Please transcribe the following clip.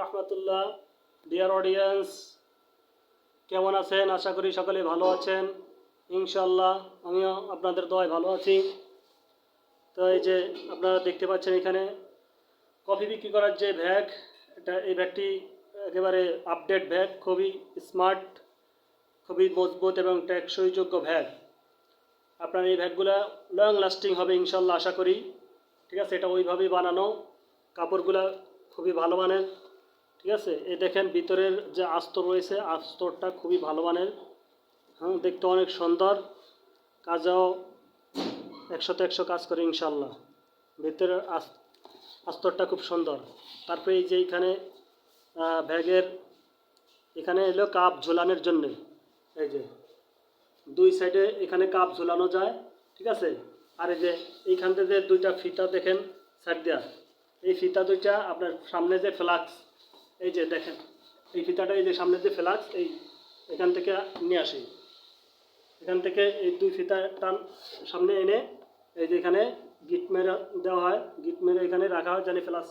রহমতুল্লাহ। Dear audience, কেমন আছেন? আশা করি সকলে ভালো আছেন। ইনশাল্লাহ আমিও আপনাদের দোয়ায় ভালো আছি। তো এই যে আপনারা দেখতে পাচ্ছেন এখানে কফি বিক্রি করার যে ব্যাগ, এই ব্যাগটি একেবারে আপডেট ব্যাগ, খুবই স্মার্ট, খুবই মজবুত এবং টেকসইযোগ্য ব্যাগ। আপনার এই ব্যাগগুলো লং লাস্টিং হবে ইনশাল্লাহ আশা করি। ঠিক আছে, এটা ওইভাবেই বানানো, কাপড়গুলো খুবই ভালো মানের। ঠিক আছে, এই দেখেন ভিতরের যে আস্তর রয়েছে, আস্তরটা খুবই ভালো মানের। হ্যাঁ, দেখতে অনেক সুন্দর, কাজও 100তে 100 কাজ করে ইনশাল্লাহ। ভিতরের আস্তরটা খুব সুন্দর। তারপরে এই যে এখানে ব্যাগের এখানে এলো কাপ ঝোলানোর জন্যে, এই যে দুই সাইডে এখানে কাপ ঝোলানো যায়। ঠিক আছে, আর এই যে এইখান থেকে দুইটা ফিতা দেখেন সাইড দেওয়া, এই ফিতা দুইটা আপনার সামনে যে ফ্লাক্স, এই যে দেখেন এই ফিতাটা, এই যে সামনে যে ফ্লাক্স, এই এখান থেকে নিয়ে আসি, এখান থেকে এই দুই ফিতা টান সামনে এনে এই যে এখানে গিট মেরে দেওয়া হয়, গিট মেরে এখানে রাখা হয় জানি ফ্লাক্স